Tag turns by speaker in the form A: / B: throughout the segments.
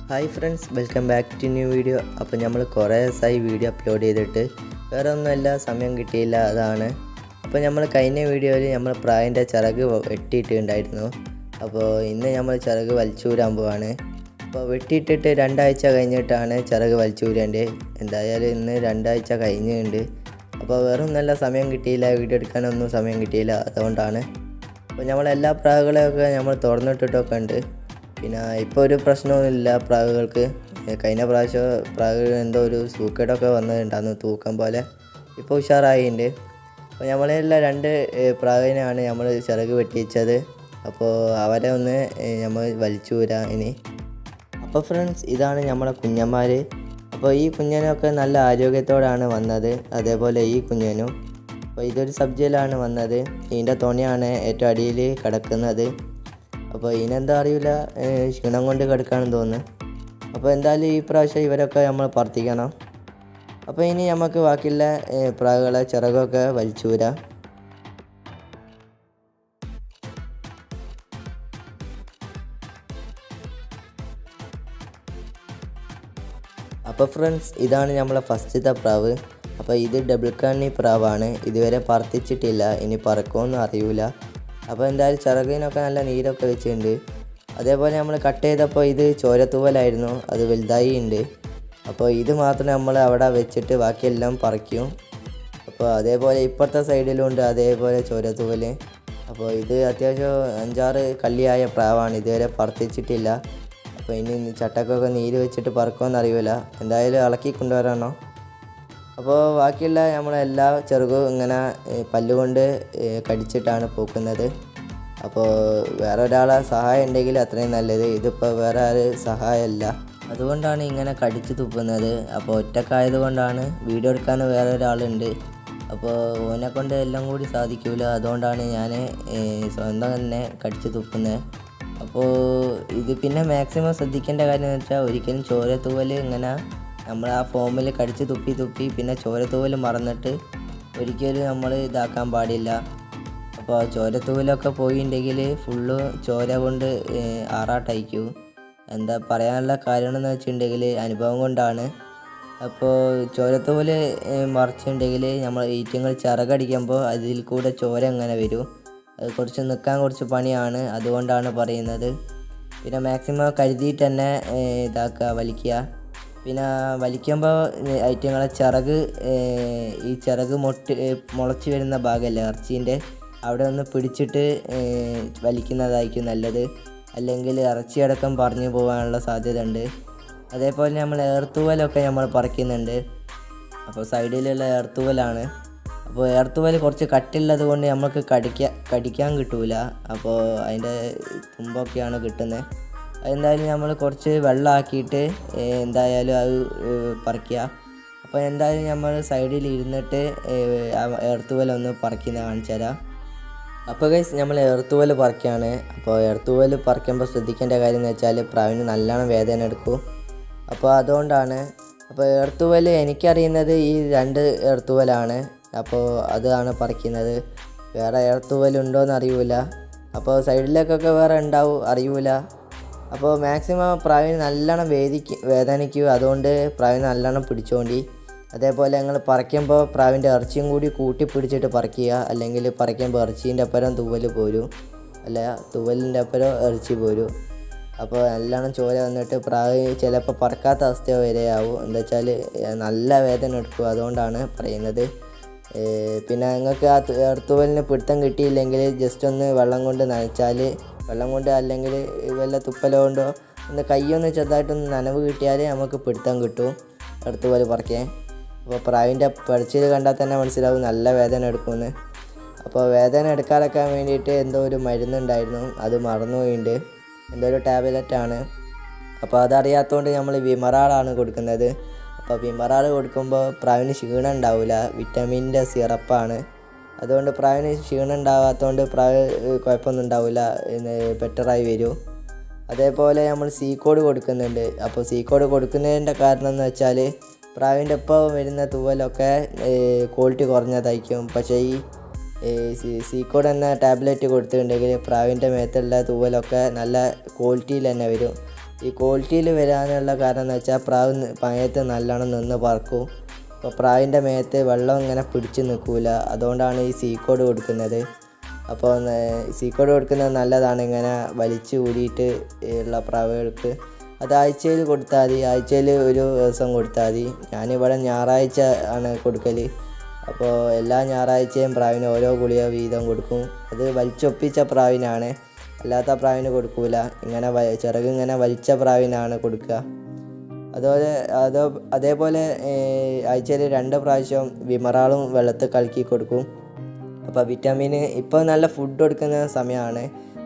A: Hi friends, welcome back to new video. അപ്പോൾ നമ്മൾ കുറേ ദിവസമായി വീഡിയോ അപ്ലോഡ് ചെയ്തിട്ട് വേറെ ഒന്നുമല്ല, സമയം കിട്ടിയില്ല, അതാണ്. അപ്പോൾ നമ്മൾ കഴിഞ്ഞ വീഡിയോയിൽ നമ്മൾ പ്രാവിൻ്റെ ചിറക് വെട്ടിയിട്ടുണ്ടായിരുന്നു. അപ്പോൾ ഇന്ന് നമ്മൾ ചിറക് വലിച്ചൂരാൻ പോവാണ്. അപ്പോൾ വെട്ടിയിട്ടിട്ട് 2 ആഴ്ച കഴിഞ്ഞിട്ടാണ് ചിറക് വലിച്ചൂരേണ്ടത്. എന്തായാലും ഇന്ന് 2 ആഴ്ച കഴിഞ്ഞിട്ടുണ്ട്. അപ്പോൾ വേറെ ഒന്നുമല്ല, സമയം കിട്ടിയില്ല, വീഡിയോ എടുക്കാനൊന്നും സമയം കിട്ടിയില്ല, അതുകൊണ്ടാണ്. അപ്പോൾ നമ്മളെല്ലാ പ്രാവുകളെയൊക്കെ നമ്മൾ തുറന്നിട്ടിട്ടൊക്കെ ഉണ്ട്. പിന്നെ ഇപ്പോൾ ഒരു പ്രശ്നവുമില്ല പ്രാവുകൾക്ക്. കഴിഞ്ഞ പ്രാവശ്യം പ്രാവ് എന്തോ ഒരു സൂക്കേടൊക്കെ വന്നിട്ടുണ്ടായിരുന്നു, തൂക്കം പോലെ. ഇപ്പോൾ ഉഷാറായിട്ടുണ്ട്. അപ്പോൾ നമ്മളെല്ലാം 2 പ്രാവിനെയാണ് നമ്മൾ ചിറക് വെട്ടിച്ചത്. അപ്പോൾ അവരെ ഒന്ന് നമ്മൾ വലിച്ചു വരാം ഇനി. അപ്പോൾ ഫ്രണ്ട്സ്, ഇതാണ് നമ്മളെ കുഞ്ഞന്മാർ. അപ്പോൾ ഈ കുഞ്ഞനൊക്കെ നല്ല ആരോഗ്യത്തോടാണ് വന്നത്, അതേപോലെ ഈ കുഞ്ഞനും. അപ്പോൾ ഇതൊരു സബ്ജിയിലാണ് വന്നത്. ഇതിൻ്റെ തുണിയാണ് ഏറ്റവും അടിയിൽ കിടക്കുന്നത്. അപ്പോൾ ഇതിനെന്താ അറിയില്ല, ക്ഷീണം കൊണ്ട് കിടക്കാണെന്ന് തോന്നുന്നു. അപ്പോൾ എന്തായാലും ഈ പ്രാവശ്യം ഇവരൊക്കെ നമ്മൾ പറത്തിക്കണം. അപ്പോൾ ഇനി നമുക്ക് ബാക്കിയുള്ള പ്രാവുകളെ ചിറകൊക്കെ വലിച്ചു വരാം. അപ്പോൾ ഫ്രണ്ട്സ്, ഇതാണ് നമ്മളെ ഫസ്റ്റത്തെ പ്രാവ്. അപ്പോൾ ഇത് ഡബിൾ കണ്ണി പ്രാവാണ്. ഇതുവരെ പറത്തിച്ചിട്ടില്ല, ഇനി പറക്കുമെന്ന് അറിയില്ല. അപ്പോൾ എന്തായാലും ചിറകിനൊക്കെ നല്ല നീരൊക്കെ വെച്ചിട്ടുണ്ട്. അതേപോലെ നമ്മൾ കട്ട് ചെയ്തപ്പോൾ ഇത് ചോരത്തൂവലായിരുന്നു, അത് വലുതായി ഉണ്ട്. അപ്പോൾ ഇത് മാത്രം നമ്മൾ അവിടെ വെച്ചിട്ട് ബാക്കിയെല്ലാം പറിക്കും. അപ്പോൾ അതേപോലെ ഇപ്പുറത്തെ സൈഡിലും ഉണ്ട് അതേപോലെ ചോരത്തൂവൽ. അപ്പോൾ ഇത് അത്യാവശ്യം 5-6 കള്ളിയായ പ്രാവാണ്, ഇതുവരെ പറത്തിച്ചിട്ടില്ല. അപ്പോൾ ഇനി ചട്ടക്കൊക്കെ നീര് വെച്ചിട്ട് പറക്കുമെന്ന് അറിയില്ല. എന്തായാലും ഇളക്കി കൊണ്ടുവരണോ. അപ്പോൾ ബാക്കിയുള്ള നമ്മളെല്ലാ ചെറുകും ഇങ്ങനെ പല്ലുകൊണ്ട് കടിച്ചിട്ടാണ് പോക്കുന്നത്. അപ്പോൾ വേറെ ഒരാളെ സഹായം ഉണ്ടെങ്കിൽ അത്രയും നല്ലത്. ഇതിപ്പോൾ വേറെ ആരും സഹായമല്ല, അതുകൊണ്ടാണ് ഇങ്ങനെ കടിച്ച് തുപ്പുന്നത്. അപ്പോൾ ഒറ്റക്കായത് കൊണ്ടാണ്, വീഡിയോ എടുക്കാൻ വേറെ ഒരാളുണ്ട്. അപ്പോൾ ഓനെ കൊണ്ട് എല്ലാം കൂടി സാധിക്കില്ല, അതുകൊണ്ടാണ് ഞാൻ സ്വന്തം തന്നെ കടിച്ച് തുപ്പുന്നത്. അപ്പോൾ ഇത് പിന്നെ മാക്സിമം ശ്രദ്ധിക്കേണ്ട കാര്യം എന്ന് വെച്ചാൽ, ഒരിക്കലും ചോരത്തൂവൽ ഇങ്ങനെ നമ്മൾ ആ ഫോമിൽ കടിച്ച് തുപ്പി പിന്നെ ചോരത്തൂവൽ മറന്നിട്ട് ഒരിക്കലും നമ്മൾ ഇതാക്കാൻ പാടില്ല. അപ്പോൾ ചോരത്തൂവലൊക്കെ പോയിട്ടുണ്ടെങ്കിൽ ഫുള്ള് ചോര കൊണ്ട് ആറാട്ടയക്കും. എന്താ പറയാനുള്ള കാരണം എന്ന് വെച്ചിട്ടുണ്ടെങ്കിൽ അനുഭവം കൊണ്ടാണ്. അപ്പോൾ ചോരത്തൂവൽ മറിച്ചിട്ടുണ്ടെങ്കിൽ നമ്മൾ ഈറ്റങ്ങൾ ചിറകടിക്കുമ്പോൾ അതിൽ കൂടെ ചോര അങ്ങനെ വരും. അത് കുറച്ച് നിൽക്കാൻ കുറച്ച് പണിയാണ്, അതുകൊണ്ടാണ് പറയുന്നത്. പിന്നെ മാക്സിമം കരുതിയിട്ട് തന്നെ വലിക്കുക. പിന്നെ വലിക്കുമ്പോൾ ഐറ്റങ്ങളെ ചിറക്, ഈ ചിറക് മുളച്ച് വരുന്ന ഭാഗമല്ലേ ഇറച്ചീൻ്റെ, അവിടെ ഒന്ന് പിടിച്ചിട്ട് വലിക്കുന്നതായിരിക്കും നല്ലത്. അല്ലെങ്കിൽ ഇറച്ചിയടക്കം പറഞ്ഞു പോകാനുള്ള സാധ്യത ഉണ്ട്. അതേപോലെ നമ്മൾ ഏർത്തൂവലൊക്കെ നമ്മൾ പറിക്കുന്നുണ്ട്. അപ്പോൾ സൈഡിലുള്ള ഏർത്തൂവലാണ്. അപ്പോൾ ഏർത്തൂവൽ കുറച്ച് കട്ടുള്ളത് കൊണ്ട് നമുക്ക് കടിക്കാൻ കിട്ടൂല. അപ്പോൾ അതിൻ്റെ തുമ്പൊക്കെയാണ് കിട്ടുന്നത്. എന്തായാലും നമ്മൾ കുറച്ച് വെള്ളമാക്കിയിട്ട് എന്തായാലും അത് പറിക്കുക. അപ്പോൾ എന്തായാലും നമ്മൾ സൈഡിൽ ഇരുന്നിട്ട് ഏർത്തൂവലൊന്ന് പറിക്കുന്നത് കാണിച്ചു തരാം. അപ്പോൾ ഗൈസ്, നമ്മൾ ഏർത്തൂവൽ പറിക്കുകയാണ്. അപ്പോൾ ഏർത്തൂവൽ പറിക്കുമ്പോൾ ശ്രദ്ധിക്കേണ്ട കാര്യം എന്ന് വെച്ചാൽ, പ്രാവിന് നല്ലോണം വേദന എടുക്കും. അപ്പോൾ അതുകൊണ്ടാണ്. അപ്പോൾ ഏർത്തൂവൽ എനിക്കറിയുന്നത് ഈ 2 ഏർത്തൂവലാണ്. അപ്പോൾ അതാണ് പറിക്കുന്നത്. വേറെ ഏർത്തൂവലുണ്ടോയെന്ന് അറിയില്ല. അപ്പോൾ സൈഡിലേക്കൊക്കെ വേറെ ഉണ്ടാവും, അറിയില്ല. അപ്പോൾ മാക്സിമം പ്രാവിന് നല്ലോണം വേദനിക്കും, അതുകൊണ്ട് പ്രാവിന് നല്ലോണം പിടിച്ചുകൊണ്ടി. അതേപോലെ ഞങ്ങൾ പറിക്കുമ്പോൾ പ്രാവിൻ്റെ ഇറച്ചിയും കൂടി കൂട്ടി പിടിച്ചിട്ട് പറിക്കുക. അല്ലെങ്കിൽ പറിക്കുമ്പോൾ ഇറച്ചീൻ്റെ അപ്പുറം തൂവൽ പോരും, അല്ല തൂവലിൻ്റെ അപ്പുറം ഇറച്ചി പോരും. അപ്പോൾ നല്ലോണം ചോര വന്നിട്ട് പ്രാവ് ചിലപ്പോൾ പറക്കാത്ത അവസ്ഥ വരെയാവും. എന്താ വെച്ചാൽ നല്ല വേദന എടുക്കും, അതുകൊണ്ടാണ് പറയുന്നത്. പിന്നെ നിങ്ങൾക്ക് ആ ഏർത്തൂവലിന് പിടുത്തം കിട്ടിയില്ലെങ്കിൽ ജസ്റ്റ് ഒന്ന് വെള്ളം കൊണ്ട് നനച്ചാൽ, വെള്ളം കൊണ്ട് അല്ലെങ്കിൽ വല്ല തുപ്പല കൊണ്ടോ ഒന്ന് കയ്യൊന്ന് ചെറുതായിട്ടൊന്ന് നനവ് കിട്ടിയാൽ നമുക്ക് പിടുത്തം കിട്ടും ഏർത്തൂവൽ പറിക്കാൻ. അപ്പോൾ പ്രാവിൻ്റെ പിടച്ചിൽ കണ്ടാൽ തന്നെ മനസ്സിലാവും നല്ല വേദന എടുക്കുമെന്ന്. അപ്പോൾ വേദന എടുക്കാതിരിക്കാൻ വേണ്ടിയിട്ട് എന്തോ ഒരു മരുന്നുണ്ടായിരുന്നു, അത് മറന്നുപോയിട്ടുണ്ട്. എന്തോ ഒരു ടാബ്ലറ്റാണ്. അപ്പോൾ അതറിയാത്തതുകൊണ്ട് നമ്മൾ വിമറാളാണ് കൊടുക്കുന്നത്. അപ്പോൾ വിമറാൾ കൊടുക്കുമ്പോൾ പ്രാവിന് ക്ഷീണം ഉണ്ടാവില്ല, വിറ്റമിൻ്റെ സിറപ്പാണ്. അതുകൊണ്ട് പ്രാവിന് ക്ഷീണം ഉണ്ടാകാത്തതുകൊണ്ട് പ്രാവ് കുഴപ്പമൊന്നും ഉണ്ടാവില്ല, ബെറ്ററായി വരും. അതേപോലെ നമ്മൾ സീക്കോഡ് കൊടുക്കുന്നുണ്ട്. അപ്പോൾ സീക്കോഡ് കൊടുക്കുന്നതിൻ്റെ കാരണം എന്ന് വെച്ചാൽ, പ്രാവിൻ്റെ ഒപ്പം വരുന്ന തൂവലൊക്കെ ക്വാളിറ്റി കുറഞ്ഞതായിരിക്കും. പക്ഷേ ഈ സീക്കോഡ് എന്ന ടാബ്ലറ്റ് കൊടുത്തിട്ടുണ്ടെങ്കിൽ പ്രാവിൻ്റെ മേത്തുള്ള തൂവലൊക്കെ നല്ല ക്വാളിറ്റിയിൽ തന്നെ വരും. ഈ ക്വാളിറ്റിയിൽ വരാനുള്ള കാരണം എന്ന് വെച്ചാൽ പ്രാവ് മയത്ത് നല്ലോണം നിന്ന് പറക്കും. അപ്പോൾ പ്രാവിൻ്റെ മേത്ത് വെള്ളം ഇങ്ങനെ പിടിച്ച് നിൽക്കില്ല. അതുകൊണ്ടാണ് ഈ സീക്കോഡ് കൊടുക്കുന്നത്. അപ്പോൾ സീക്കോഡ് കൊടുക്കുന്നത് നല്ലതാണ്. ഇങ്ങനെ വലിച്ചു ഊരിയിട്ട് ഉള്ള പ്രാവുകൾക്ക് അത് ആഴ്ചയിൽ കൊടുത്താൽ മതി. ആഴ്ചയിൽ ഒരു ദിവസം കൊടുത്താൽ മതി. ഞാനിവിടെ ഞായറാഴ്ച ആണ് കൊടുക്കൽ. അപ്പോൾ എല്ലാ ഞായറാഴ്ചയും പ്രാവിന് ഓരോ ഗുളിക വീതം കൊടുക്കും. അത് വലിച്ചൊപ്പിച്ച പ്രാവിനാണ്, അല്ലാത്ത പ്രാവിന് കൊടുക്കില്ല. ഇങ്ങനെ ചിറക് ഇങ്ങനെ വലിച്ച പ്രാവിനാണ് കൊടുക്കുക. അതേപോലെ ആഴ്ചയിൽ 2 പ്രാവശ്യം വിമറാളും വെള്ളത്തിൽ കലക്കി കൊടുക്കും. അപ്പോൾ വിറ്റാമിന് ഇപ്പോൾ നല്ല ഫുഡ് കൊടുക്കുന്ന സമയമാണ്.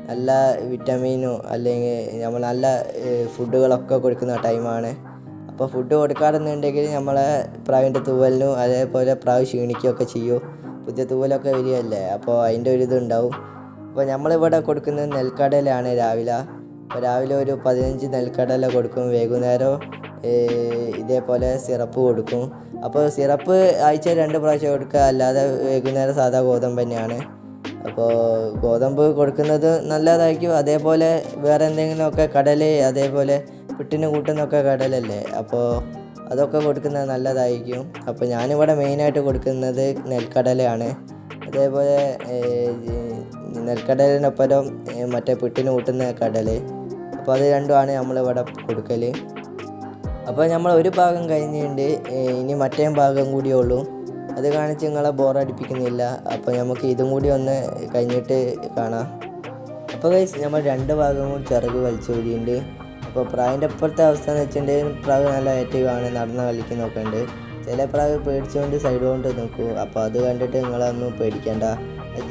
A: നല്ല വിറ്റാമിനും അല്ലെങ്കിൽ നമ്മൾ നല്ല ഫുഡുകളൊക്കെ കൊടുക്കുന്ന ടൈമാണ്. അപ്പോൾ ഫുഡ് കൊടുക്കാറുണ്ടെങ്കിൽ നമ്മളെ പ്രാവിൻ്റെ തൂവലിനും അതേപോലെ പ്രാവ് ക്ഷീണിക്കുകയൊക്കെ ചെയ്യും. പുതിയ തൂവലൊക്കെ വരികയല്ലേ, അപ്പോൾ അതിൻ്റെ ഒരു ഇതുണ്ടാവും. അപ്പോൾ നമ്മളിവിടെ കൊടുക്കുന്നത് നെൽക്കടലയാണ് രാവിലെ. അപ്പോൾ രാവിലെ ഒരു 15 നെൽക്കടല കൊടുക്കും. വൈകുന്നേരം ഇതേപോലെ സിറപ്പ് കൊടുക്കും. അപ്പോൾ സിറപ്പ് ആഴ്ച 2 പ്രാവശ്യം കൊടുക്കുക, അല്ലാതെ വൈകുന്നേരം സാധാ ഗോതമ്പ് തന്നെയാണ്. അപ്പോൾ ഗോതമ്പ് കൊടുക്കുന്നത് നല്ലതായിരിക്കും. അതേപോലെ വേറെ എന്തെങ്കിലുമൊക്കെ കടല, അതേപോലെ പുട്ടിന് കൂട്ടുന്നൊക്കെ കടലല്ലേ, അപ്പോൾ അതൊക്കെ കൊടുക്കുന്നത് നല്ലതായിരിക്കും. അപ്പോൾ ഞാനിവിടെ മെയിനായിട്ട് കൊടുക്കുന്നത് നെൽക്കടലയാണ്. അതേപോലെ നെൽക്കടലിനൊപ്പം മറ്റേ പുട്ടിന് കൂട്ടുന്ന കടല, അപ്പോൾ അത് രണ്ടുമാണ് നമ്മളിവിടെ കൊടുക്കൽ. അപ്പോൾ നമ്മൾ ഒരു ഭാഗം കഴിഞ്ഞിട്ടുണ്ട്, ഇനി മറ്റേ ഭാഗം കൂടിയേ ഉള്ളൂ. അത് കാണിച്ച് നിങ്ങളെ ബോറടിപ്പിക്കുന്നില്ല. അപ്പോൾ നമുക്ക് ഇതും കൂടി ഒന്ന് കഴിഞ്ഞിട്ട് കാണാം. അപ്പോൾ ഗൈസ് നമ്മൾ 2 ഭാഗം കൂടി ചിറക് വലിച്ചൂരിയുണ്ട്. അപ്പോൾ പ്രാവിൻ്റെ ഇപ്പോഴത്തെ അവസ്ഥ എന്ന് വെച്ചിട്ടുണ്ടെങ്കിൽ പ്രാവ് നല്ല ആക്റ്റീവാണ്, നടന്ന് കളിക്കുന്നൊക്കെ ഉണ്ട്. ചില പ്രാവ് പേടിച്ചുകൊണ്ട് സൈഡ് കൊണ്ട് നിൽക്കും. അപ്പോൾ അത് കണ്ടിട്ട് നിങ്ങളൊന്നും പേടിക്കേണ്ട,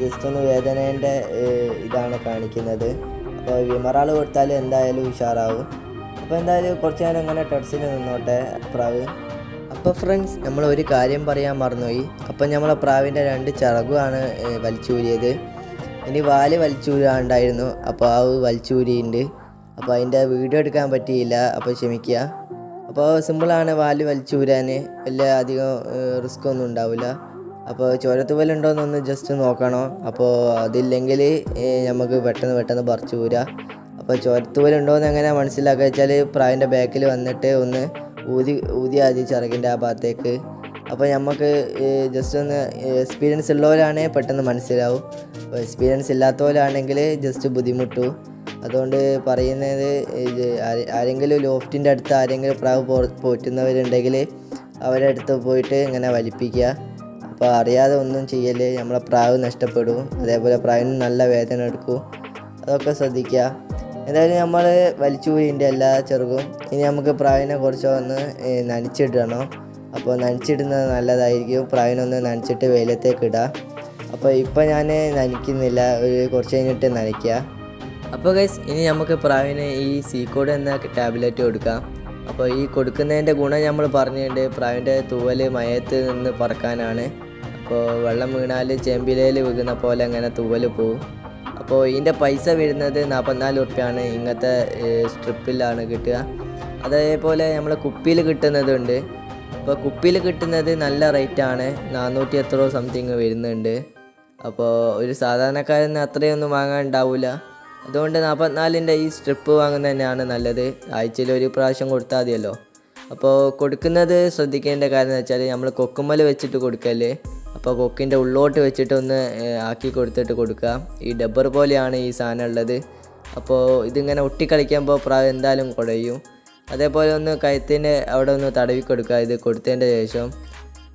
A: ജസ്റ്റ് ഒന്ന് വേദനേൻ്റെ ഇതാണ് കാണിക്കുന്നത്. അപ്പോൾ വിമറാൾ കൊടുത്താൽ എന്തായാലും ഉഷാറാവും. അപ്പോൾ എന്തായാലും കുറച്ച് നേരം ഇങ്ങനെ ടെറസിൽ നിന്നോട്ടെ പ്രാവ്. അപ്പോൾ ഫ്രണ്ട്സ്, നമ്മൾ ഒരു കാര്യം പറയാൻ മറന്നുപോയി. അപ്പോൾ നമ്മളെ പ്രാവിൻ്റെ 2 ചിറകുമാണ് വലിച്ചൂരിയത്. ഇനി വാല് വലിച്ചൂരാണ്ടായിരുന്നു, അപ്പോൾ ആ വലിച്ചൂരിയുണ്ട്. അപ്പോൾ അതിൻ്റെ വീഡിയോ എടുക്കാൻ പറ്റിയില്ല, അപ്പോൾ ക്ഷമിക്കുക. അപ്പോൾ സിമ്പിളാണ് വാല് വലിച്ചൂരാൻ, വലിയ അധികം റിസ്ക് ഒന്നും ഉണ്ടാവില്ല. അപ്പോൾ ചോരത്തുവലുണ്ടോയെന്നൊന്ന് ജസ്റ്റ് നോക്കണം. അപ്പോൾ അതില്ലെങ്കിൽ നമുക്ക് പെട്ടെന്ന് പറിച്ചു ഊരാം. അപ്പോൾ ചോരത്തുവലുണ്ടോയെന്ന് എങ്ങനെ മനസ്സിലാക്കുക വെച്ചാൽ പ്രാവിൻ്റെ ബാക്കിൽ വന്നിട്ട് ഒന്ന് ഊതി ആദ്യം ചിറകിൻ്റെ ആ ഭാഗത്തേക്ക്. അപ്പോൾ നമുക്ക് ജസ്റ്റ് ഒന്ന് എക്സ്പീരിയൻസ് ഉള്ളവരാണെങ്കിൽ പെട്ടെന്ന് മനസ്സിലാവും. അപ്പോൾ എക്സ്പീരിയൻസ് ഇല്ലാത്തവരാണെങ്കിൽ ജസ്റ്റ് ബുദ്ധിമുട്ടു. അതുകൊണ്ട് പറയുന്നത്, ആരെങ്കിലും ലോഫ്റ്റിൻ്റെ അടുത്ത് ആരെങ്കിലും പ്രാവ് പോറ്റുന്നവരുണ്ടെങ്കിൽ അവരുടെ അടുത്ത് പോയിട്ട് ഇങ്ങനെ വലിപ്പിക്കുക. അപ്പോൾ അറിയാതെ ഒന്നും ചെയ്യൽ, നമ്മളെ പ്രാവ് നഷ്ടപ്പെടും. അതേപോലെ പ്രാവിന് നല്ല വേദന എടുക്കും, അതൊക്കെ ശ്രദ്ധിക്കുക. എന്തായാലും നമ്മൾ വലിച്ചൂരിൻ്റെ എല്ലാ ചെറുകും. ഇനി നമുക്ക് പ്രാവിനെ കുറച്ചൊന്ന് നനച്ചിടണം. അപ്പോൾ നനച്ചിടുന്നത് നല്ലതായിരിക്കും. പ്രാവിനൊന്ന് നനച്ചിട്ട് വെയിലത്തേക്ക് ഇടുക. അപ്പോൾ ഇപ്പോൾ ഞാൻ നനയ്ക്കുന്നില്ല, കുറച്ച് കഴിഞ്ഞിട്ട് നനയ്ക്കുക. അപ്പോൾ ഗൈസ്, ഇനി നമുക്ക് പ്രാവിന് ഈ സീക്കോഡ് എന്ന ടാബ്ലറ്റ് കൊടുക്കാം. അപ്പോൾ ഈ കൊടുക്കുന്നതിൻ്റെ ഗുണം നമ്മൾ പറഞ്ഞിട്ടുണ്ട്. പ്രാവിൻ്റെ തൂവൽ മയത്ത് നിന്ന് പറക്കാനാണ്. അപ്പോൾ വെള്ളം വീണാൽ ചെമ്പിലയിൽ വീഴുന്ന പോലെ അങ്ങനെ തൂവൽ പോവും. അപ്പോൾ ഇതിൻ്റെ പൈസ വരുന്നത് 44 ഉറുപ്പ്യാണ്. ഇങ്ങനത്തെ സ്ട്രിപ്പിലാണ് കിട്ടുക. അതേപോലെ നമ്മൾ കുപ്പിയിൽ കിട്ടുന്നതുണ്ട്. അപ്പോൾ കുപ്പിയിൽ കിട്ടുന്നത് നല്ല റേറ്റാണ്, 400 എത്രയോ സംതിങ് വരുന്നുണ്ട്. അപ്പോൾ ഒരു സാധാരണക്കാരന് അത്രയൊന്നും വാങ്ങാൻ ഉണ്ടാവില്ല. അതുകൊണ്ട് 44ൻ്റെ ഈ സ്ട്രിപ്പ് വാങ്ങുന്നത് തന്നെയാണ് നല്ലത്. ആഴ്ചയിൽ 1 പ്രാവശ്യം കൊടുത്താൽ മതിയല്ലോ. അപ്പോൾ കൊടുക്കുന്നത് ശ്രദ്ധിക്കേണ്ട കാര്യം എന്ന് വെച്ചാൽ നമ്മൾ കൊക്കുമ്മൽ വെച്ചിട്ട് കൊടുക്കല്. അപ്പോൾ കൊക്കിൻ്റെ ഉള്ളോട്ട് വെച്ചിട്ട് ഒന്ന് ആക്കി കൊടുത്തിട്ട് കൊടുക്കുക. ഈ ഡബ്ബർ പോലെയാണ് ഈ സാധനം ഉള്ളത്. അപ്പോൾ ഇതിങ്ങനെ ഒട്ടിക്കളിക്കുമ്പോൾ പ്രാവ് എന്തായാലും കുടയും. അതേപോലെ ഒന്ന് കഴുത്തിൻ്റെ അവിടെ ഒന്ന് തടവി കൊടുക്കുക ഇത് കൊടുത്തതിൻ്റെ ശേഷം.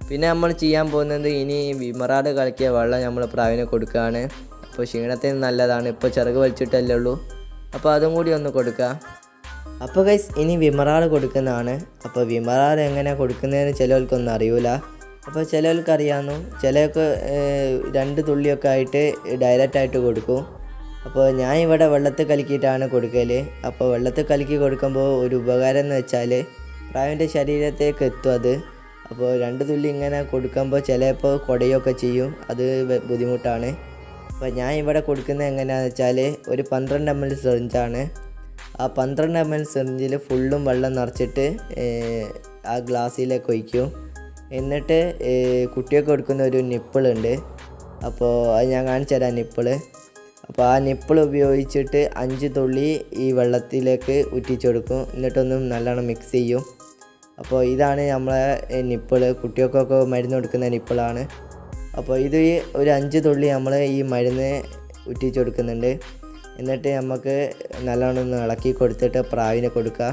A: പിന്നെ നമ്മൾ ചെയ്യാൻ പോകുന്നത്, ഇനി വിമറാട് കളിക്കിയ വെള്ളം നമ്മൾ പ്രാവിന് കൊടുക്കുകയാണ്. അപ്പോൾ ക്ഷീണത്തിന് നല്ലതാണ്. ഇപ്പോൾ ചിറക് വലിച്ചിട്ടല്ലേ ഉള്ളൂ, അപ്പോൾ അതും കൂടി ഒന്ന് കൊടുക്കുക. അപ്പോൾ ഗൈസ്, ഇനി വിമറാട് കൊടുക്കുന്നതാണ്. അപ്പോൾ വിമറാട് എങ്ങനെ കൊടുക്കുന്നതെന്ന് ചിലവർക്കൊന്നും അറിയില്ല. അപ്പോൾ ചിലർക്ക് അറിയാമെന്നു, ചിലർക്ക് 2 തുള്ളിയൊക്കെ ആയിട്ട് ഡയറക്റ്റായിട്ട് കൊടുക്കും. അപ്പോൾ ഞാൻ ഇവിടെ വെള്ളത്തിൽ കലക്കിയിട്ടാണ് കൊടുക്കൽ. അപ്പോൾ വെള്ളത്തിൽ കലക്കി കൊടുക്കുമ്പോൾ ഒരു ഉപകാരം എന്ന് വെച്ചാൽ പ്രാവിൻ്റെ ശരീരത്തേക്ക് എത്തും അത്. അപ്പോൾ 2 തുള്ളി ഇങ്ങനെ കൊടുക്കുമ്പോൾ ചിലപ്പോൾ കുടയൊക്കെ ചെയ്യും, അത് ബുദ്ധിമുട്ടാണ്. അപ്പോൾ ഞാൻ ഇവിടെ കൊടുക്കുന്നത് എങ്ങനെയാണെന്ന് വെച്ചാൽ ഒരു 12 ml സിറിഞ്ചാണ്. ആ 12 ml സിറിഞ്ചിൽ ഫുള്ളും വെള്ളം നിറച്ചിട്ട് ആ ഗ്ലാസ്സിലേക്ക് ഒഴിക്കും. എന്നിട്ട് കുട്ടിയൊക്കെ കൊടുക്കുന്ന ഒരു നിപ്പിളുണ്ട്. അപ്പോൾ അത് ഞാൻ കാണിച്ചു തരാം നിപ്പിള്. അപ്പോൾ ആ നിപ്പിൾ ഉപയോഗിച്ചിട്ട് 5 തുള്ളി ഈ വെള്ളത്തിലേക്ക് ഉറ്റിച്ചെടുക്കും. എന്നിട്ടൊന്നും നല്ലോണം മിക്സ് ചെയ്യും. അപ്പോൾ ഇതാണ് നമ്മളെ നിപ്പിൾ. കുട്ടികൾക്കൊക്കെ മരുന്ന് കൊടുക്കുന്ന നിപ്പിളാണ്. അപ്പോൾ ഇത് ഒരു 5 തുള്ളി നമ്മൾ ഈ മരുന്ന് ഉറ്റിച്ചെടുക്കുന്നുണ്ട്. എന്നിട്ട് നമുക്ക് നല്ലോണം ഒന്ന് ഇളക്കി കൊടുത്തിട്ട് പ്രാവിനെ കൊടുക്കുക.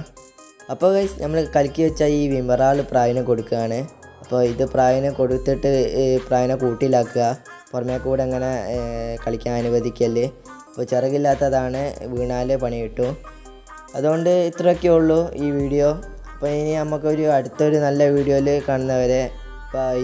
A: അപ്പോൾ ഗൈസ് നമ്മൾ കലക്കി വെച്ച ഈ വിമറാൾ പ്രാവിനെ കൊടുക്കുകയാണ്. അപ്പോൾ ഇത് പ്രാവിനെ കൊടുത്തിട്ട് പ്രാവിനെ കൂട്ടിലാക്കുക. പുറമേ കൂടെ അങ്ങനെ കളിക്കാൻ അനുവദിക്കല്ലേ. അപ്പോൾ ചിറകില്ലാത്തതാണ്, വീണാൽ പണി കിട്ടും. അതുകൊണ്ട് ഇത്രയൊക്കെ ഉള്ളൂ ഈ വീഡിയോ. അപ്പോൾ ഇനി നമുക്കൊരു അടുത്തൊരു നല്ല വീഡിയോയിൽ കാണുന്നവരെ ബൈ.